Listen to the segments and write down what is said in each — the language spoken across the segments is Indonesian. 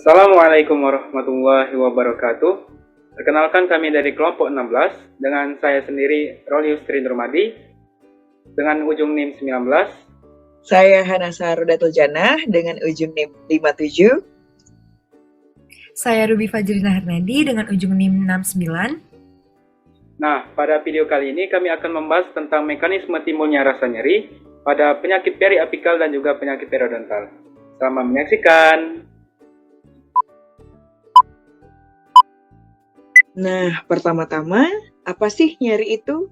Assalamualaikum warahmatullahi wabarakatuh. Perkenalkan kami dari kelompok 16 dengan saya sendiri Rolius Trinurmadi dengan ujung NIM 19. Saya Hanasa Rudatul Janah dengan ujung NIM 57. Saya Ruby Fajrina Hernadi dengan ujung NIM 69. Nah, pada video kali ini kami akan membahas tentang mekanisme timbulnya rasa nyeri pada penyakit periapikal dan juga penyakit periodontal. Selamat menyaksikan. Nah, pertama-tama, apa sih nyeri itu?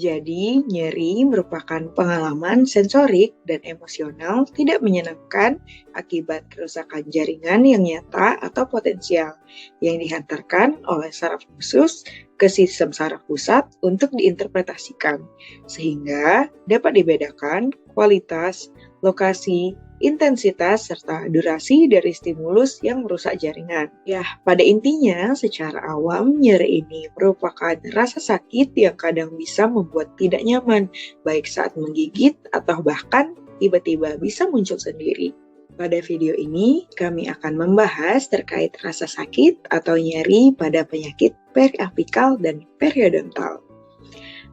Jadi, nyeri merupakan pengalaman sensorik dan emosional tidak menyenangkan akibat kerusakan jaringan yang nyata atau potensial yang dihantarkan oleh saraf khusus ke sistem saraf pusat untuk diinterpretasikan, sehingga dapat dibedakan kualitas, lokasi, intensitas, serta durasi dari stimulus yang merusak jaringan. Ya, pada intinya, secara awam, nyeri ini merupakan rasa sakit yang kadang bisa membuat tidak nyaman, baik saat menggigit atau bahkan tiba-tiba bisa muncul sendiri. Pada video ini, kami akan membahas terkait rasa sakit atau nyeri pada penyakit periapikal dan periodontal.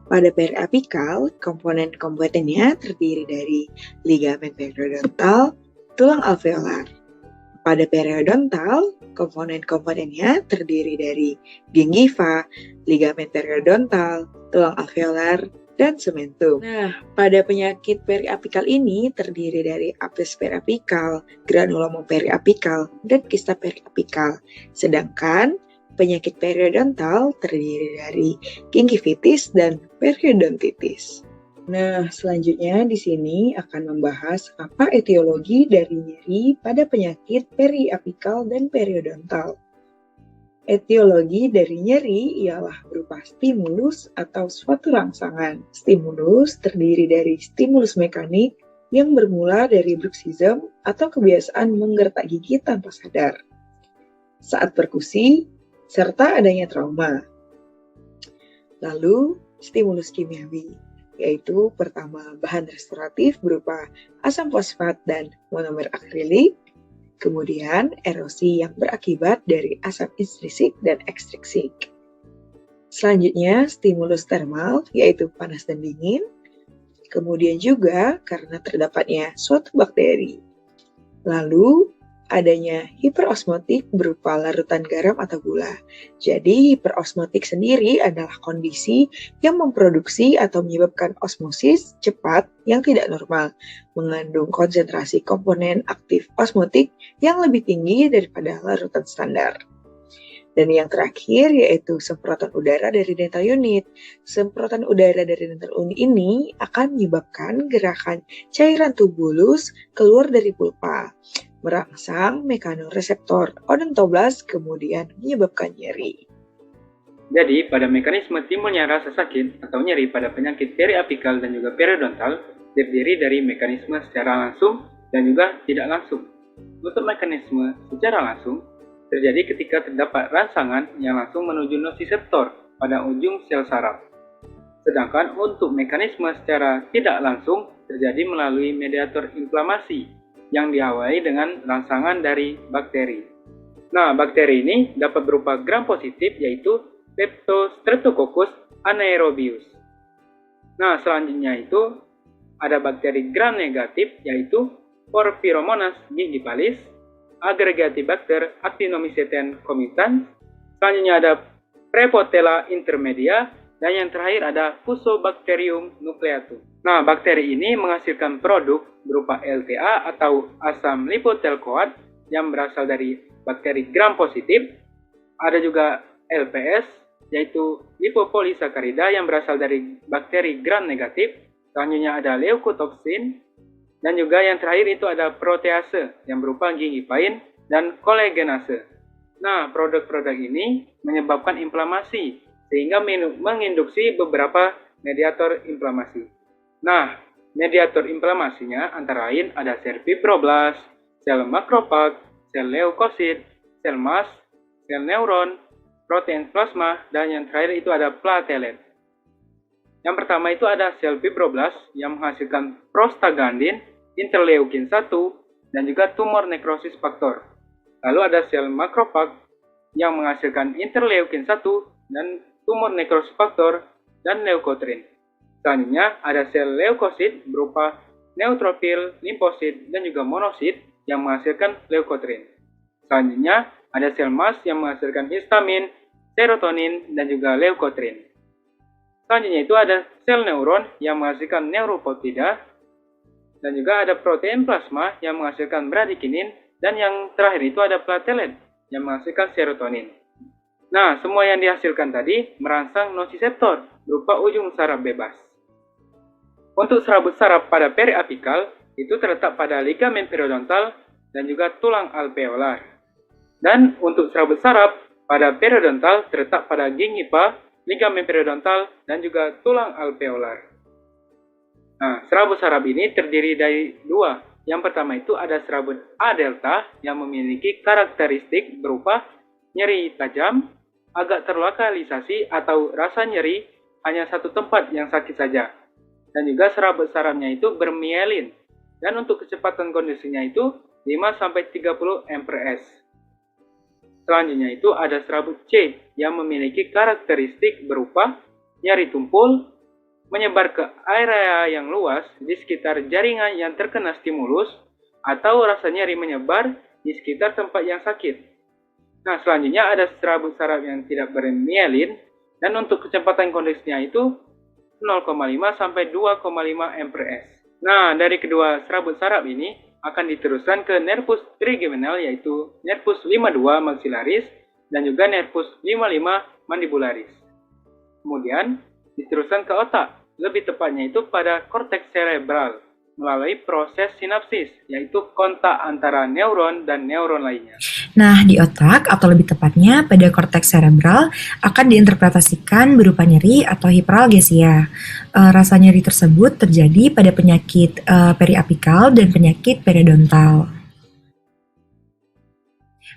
Pada periapikal, komponen-komponennya terdiri dari ligamen periodontal, tulang alveolar. Pada periodontal, komponen-komponennya terdiri dari gingiva, ligamen periodontal, tulang alveolar, dan sementum. Nah, pada penyakit periapikal ini terdiri dari apes periapikal, granuloma periapikal, dan kista periapikal. Sedangkan penyakit periodontal terdiri dari gingivitis dan periodontitis. Nah, selanjutnya di sini akan membahas apa etiologi dari nyeri pada penyakit periapikal dan periodontal. Etiologi dari nyeri ialah berupa stimulus atau suatu rangsangan. Stimulus terdiri dari stimulus mekanik yang bermula dari bruxism atau kebiasaan menggertak gigi tanpa sadar. Saat perkusi, serta adanya trauma. Lalu, stimulus kimiawi, yaitu pertama bahan restoratif berupa asam fosfat dan monomer akrilik, kemudian erosi yang berakibat dari asam intrinsik dan ekstrinsik. Selanjutnya, stimulus termal, yaitu panas dan dingin, kemudian juga karena terdapatnya suatu bakteri. Lalu, adanya hiperosmotik berupa larutan garam atau gula. Jadi, hiperosmotik sendiri adalah kondisi yang memproduksi atau menyebabkan osmosis cepat yang tidak normal, mengandung konsentrasi komponen aktif osmotik yang lebih tinggi daripada larutan standar. Dan yang terakhir yaitu semprotan udara dari dental unit. Semprotan udara dari dental unit ini akan menyebabkan gerakan cairan tubulus keluar dari pulpa, merangsang mekanoreseptor odontoblast kemudian menyebabkan nyeri. Jadi, pada mekanisme timbulnya rasa sakit atau nyeri pada penyakit periapikal dan juga periodontal terdiri dari mekanisme secara langsung dan juga tidak langsung. Untuk mekanisme secara langsung terjadi ketika terdapat rangsangan yang langsung menuju nociceptor pada ujung sel saraf. Sedangkan untuk mekanisme secara tidak langsung terjadi melalui mediator inflamasi yang diawali dengan rangsangan dari bakteri. Nah, bakteri ini dapat berupa gram positif yaitu Leptostreptococcus anaerobius. Nah, selanjutnya itu ada bakteri gram negatif yaitu Porphyromonas gingivalis, Aggregatibacter actinomyceten comitans. Selanjutnya ada Prevotella intermedia dan yang terakhir ada Fusobacterium nucleatum. Nah, bakteri ini menghasilkan produk berupa LTA atau asam lipotelcoat yang berasal dari bakteri gram positif. Ada juga LPS yaitu lipopolisakarida yang berasal dari bakteri gram negatif. Selanjutnya ada leukotoksin dan juga yang terakhir itu ada protease yang berupa gingipain dan kolagenase. Nah, produk-produk ini menyebabkan inflamasi sehingga menginduksi beberapa mediator inflamasi. Nah, mediator inflamasinya antara lain ada sel fibroblast, sel makrofag, sel leukosit, sel mast, sel neuron, protein plasma, dan yang terakhir itu ada platelet. Yang pertama itu ada sel fibroblast yang menghasilkan prostaglandin, interleukin 1, dan juga tumor necrosis factor. Lalu ada sel makrofag yang menghasilkan interleukin 1 dan tumor necrosis factor dan leukotrin. Selanjutnya ada sel leukosit berupa neutrofil, limfosit, dan juga monosit yang menghasilkan leukotrin. Selanjutnya ada sel mast yang menghasilkan histamin, serotonin, dan juga leukotrin. Selanjutnya itu ada sel neuron yang menghasilkan neuropeptida, dan juga ada protein plasma yang menghasilkan bradikinin, dan yang terakhir itu ada platelet yang menghasilkan serotonin. Nah, semua yang dihasilkan tadi merangsang nociceptor berupa ujung saraf bebas. Untuk serabut saraf pada periapikal itu terletak pada ligamen periodontal dan juga tulang alveolar. Dan untuk serabut saraf pada periodontal terletak pada gingiva, ligamen periodontal, dan juga tulang alveolar. Nah, serabut saraf ini terdiri dari dua. Yang pertama itu ada serabut A delta yang memiliki karakteristik berupa nyeri tajam, agak terlokalisasi atau rasa nyeri hanya satu tempat yang sakit saja. Dan juga serabut sarafnya itu bermielin. Dan untuk kecepatan kondisinya itu 5-30 mprs. Selanjutnya itu ada serabut C yang memiliki karakteristik berupa nyeri tumpul, menyebar ke area yang luas di sekitar jaringan yang terkena stimulus, atau rasa nyeri menyebar di sekitar tempat yang sakit. Nah, selanjutnya ada serabut saraf yang tidak bermielin, dan untuk kecepatan kondisinya itu 0,5-2,5 mprs. Nah, dari kedua serabut saraf ini akan diteruskan ke nervus trigeminal, yaitu nervus 52 maxillaris dan juga nervus 55 mandibularis. Kemudian diteruskan ke otak, lebih tepatnya itu pada korteks cerebral melalui proses sinapsis, yaitu kontak antara neuron dan neuron lainnya. Nah, di otak atau lebih tepatnya pada korteks cerebral akan diinterpretasikan berupa nyeri atau hiperalgesia. Rasa nyeri tersebut terjadi pada penyakit periapikal dan penyakit periodontal.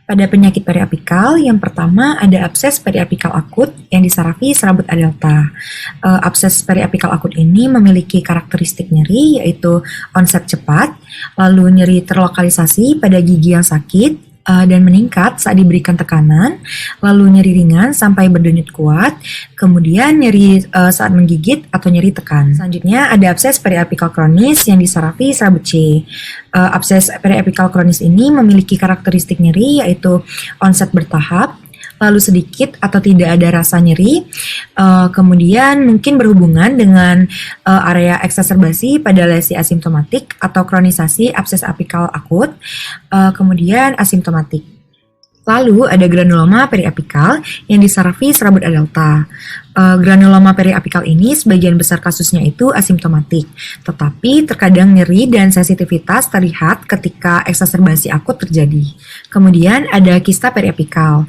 Pada penyakit periapikal, yang pertama ada abses periapikal akut yang disarafi serabut A delta. Abses periapikal akut ini memiliki karakteristik nyeri yaitu onset cepat, lalu nyeri terlokalisasi pada gigi yang sakit, dan meningkat saat diberikan tekanan, lalu nyeri ringan sampai berdenyut kuat, kemudian nyeri saat menggigit atau nyeri tekan. Selanjutnya ada abses periapikal kronis yang disarafi serabut C. Abses periapikal kronis ini memiliki karakteristik nyeri yaitu onset bertahap, lalu sedikit atau tidak ada rasa nyeri, kemudian mungkin berhubungan dengan area eksaserbasi pada lesi asimptomatik atau kronisasi abses apikal akut, kemudian asimptomatik. Lalu ada granuloma periapikal yang disarafi serabut A delta. Granuloma periapikal ini sebagian besar kasusnya itu asimptomatik, tetapi terkadang nyeri dan sensitivitas terlihat ketika eksaserbasi akut terjadi. Kemudian ada kista periapikal.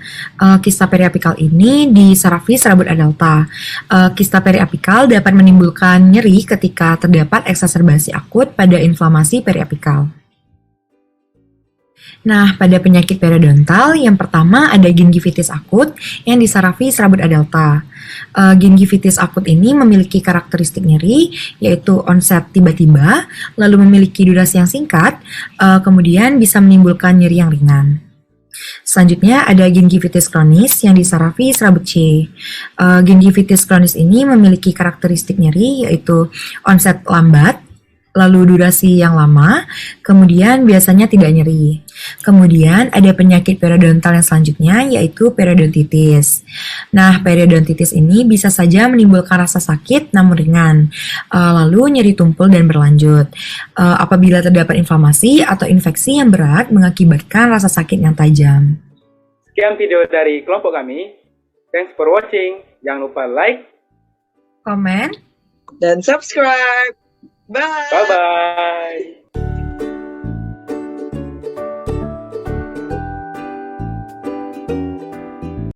Kista periapikal ini disarafi serabut A delta. Kista periapikal dapat menimbulkan nyeri ketika terdapat eksaserbasi akut pada inflamasi periapikal. Nah, pada penyakit periodontal, yang pertama ada gingivitis akut yang disarafi serabut A delta. Gingivitis akut ini memiliki karakteristik nyeri, yaitu onset tiba-tiba, lalu memiliki durasi yang singkat, kemudian bisa menimbulkan nyeri yang ringan. Selanjutnya ada gingivitis kronis yang disarafi serabut C. Gingivitis kronis ini memiliki karakteristik nyeri, yaitu onset lambat, lalu durasi yang lama, kemudian biasanya tidak nyeri. Kemudian ada penyakit periodontal yang selanjutnya yaitu periodontitis. Nah, periodontitis ini bisa saja menimbulkan rasa sakit namun ringan, lalu nyeri tumpul dan berlanjut. Apabila terdapat inflamasi atau infeksi yang berat mengakibatkan rasa sakit yang tajam. Sekian video dari kelompok kami. Thanks for watching. Jangan lupa like, Komen, dan subscribe. Bye. bye-bye.